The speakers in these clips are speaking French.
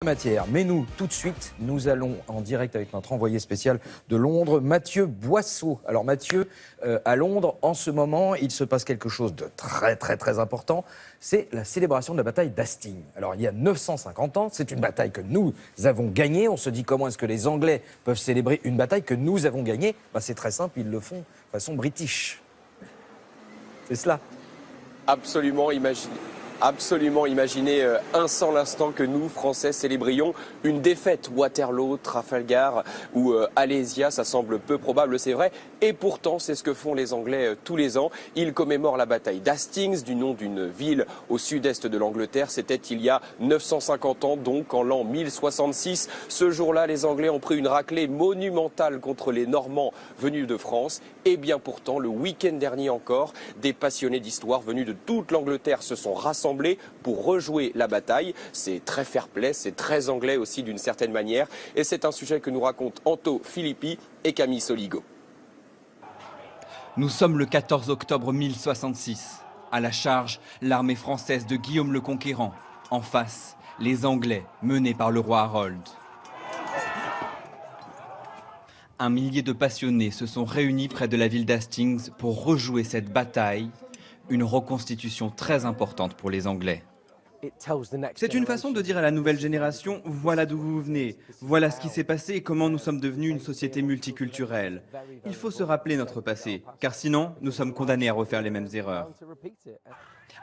matière. Mais nous, tout de suite, nous allons en direct avec notre envoyé spécial de Londres, Mathieu Boisseau. Alors Mathieu, à Londres, en ce moment, il se passe quelque chose de très important. C'est la célébration de la bataille d'Hastings. Alors il y a 950 ans, c'est une bataille que nous avons gagnée. On se dit comment est-ce que les Anglais peuvent célébrer une bataille que nous avons gagnée? C'est très simple, ils le font de façon british. C'est cela. Absolument imaginer un seul instant que nous, Français, célébrions une défaite. Waterloo, Trafalgar ou Alésia, ça semble peu probable, c'est vrai. Et pourtant, c'est ce que font les Anglais tous les ans. Ils commémorent la bataille d'Hastings, du nom d'une ville au sud-est de l'Angleterre. C'était il y a 950 ans, donc en l'an 1066. Ce jour-là, les Anglais ont pris une raclée monumentale contre les Normands venus de France. Et bien pourtant, le week-end dernier encore, des passionnés d'histoire venus de toute l'Angleterre se sont rassemblés pour rejouer la bataille. C'est très fair-play, c'est très anglais aussi d'une certaine manière. Et c'est un sujet que nous racontent Anto Filippi et Camille Soligo. Nous sommes le 14 octobre 1066. À la charge, l'armée française de Guillaume le Conquérant. En face, les Anglais menés par le roi Harold. Un millier de passionnés se sont réunis près de la ville d'Hastings pour rejouer cette bataille, une reconstitution très importante pour les Anglais. C'est une façon de dire à la nouvelle génération, voilà d'où vous venez, voilà ce qui s'est passé et comment nous sommes devenus une société multiculturelle. Il faut se rappeler notre passé, car sinon nous sommes condamnés à refaire les mêmes erreurs.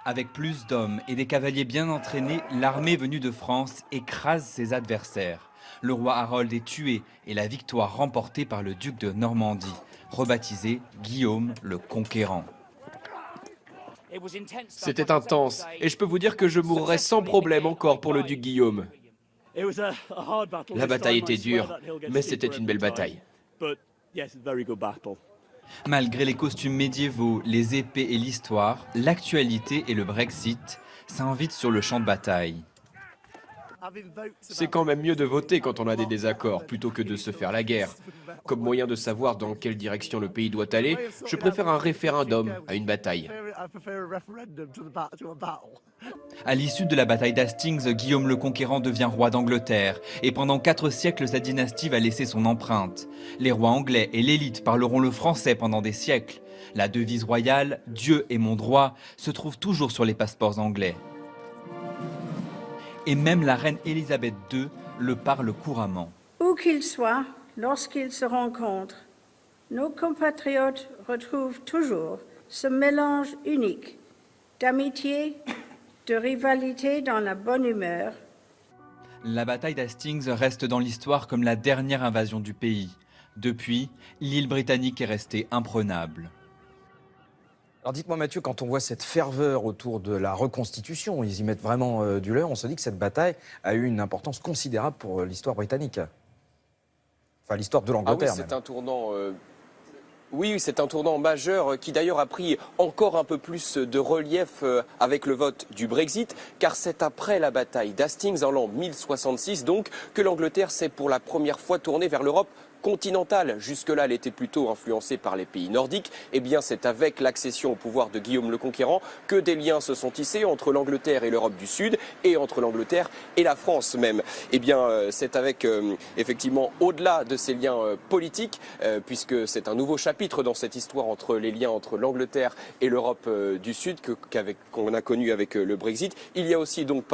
Avec plus d'hommes et des cavaliers bien entraînés, l'armée venue de France écrase ses adversaires. Le roi Harold est tué et la victoire remportée par le duc de Normandie, rebaptisé Guillaume le Conquérant. C'était intense, et je peux vous dire que je mourrais sans problème encore pour le duc Guillaume. La bataille était dure, mais c'était une belle bataille. Malgré les costumes médiévaux, les épées et l'histoire, l'actualité et le Brexit s'invitent sur le champ de bataille. C'est quand même mieux de voter quand on a des désaccords, plutôt que de se faire la guerre. Comme moyen de savoir dans quelle direction le pays doit aller, je préfère un référendum à une bataille. À l'issue de la bataille d'Hastings, Guillaume le Conquérant devient roi d'Angleterre. Et pendant 4 siècles, sa dynastie va laisser son empreinte. Les rois anglais et l'élite parleront le français pendant des siècles. La devise royale « Dieu est mon droit » se trouve toujours sur les passeports anglais. Et même la reine Élisabeth II le parle couramment. Où qu'ils soient, lorsqu'ils se rencontrent, nos compatriotes retrouvent toujours ce mélange unique d'amitié, de rivalité dans la bonne humeur. La bataille d'Hastings reste dans l'histoire comme la dernière invasion du pays. Depuis, l'île britannique est restée imprenable. Alors dites-moi Mathieu, quand on voit cette ferveur autour de la reconstitution, ils y mettent vraiment du leur, on se dit que cette bataille a eu une importance considérable pour l'histoire britannique. Enfin l'histoire de l'Angleterre. Ah oui, c'est un tournant... Oui, c'est un tournant majeur qui d'ailleurs a pris encore un peu plus de relief avec le vote du Brexit, car c'est après la bataille d'Hastings en l'an 1066 donc que l'Angleterre s'est pour la première fois tournée vers l'Europe continentale. Jusque-là, elle était plutôt influencée par les pays nordiques. Eh bien, c'est avec l'accession au pouvoir de Guillaume le Conquérant que des liens se sont tissés entre l'Angleterre et l'Europe du Sud, et entre l'Angleterre et la France même. Eh bien, c'est avec, effectivement, au-delà de ces liens politiques, puisque c'est un nouveau chapitre dans cette histoire entre les liens entre l'Angleterre et l'Europe du Sud qu'on a connu avec le Brexit. Il y a aussi donc,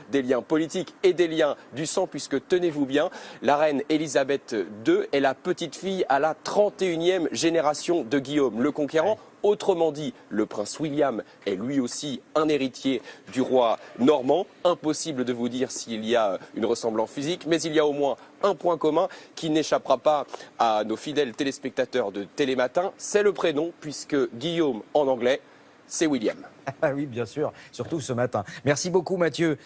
des liens politiques et des liens du sang, puisque, tenez-vous bien, la reine Élisabeth II est la petite-fille à la 31e génération de Guillaume le Conquérant. Autrement dit, le prince William est lui aussi un héritier du roi normand. Impossible de vous dire s'il y a une ressemblance physique, mais il y a au moins un point commun qui n'échappera pas à nos fidèles téléspectateurs de Télématin. C'est le prénom, puisque Guillaume en anglais, c'est William. Ah oui, bien sûr, surtout ce matin. Merci beaucoup Mathieu.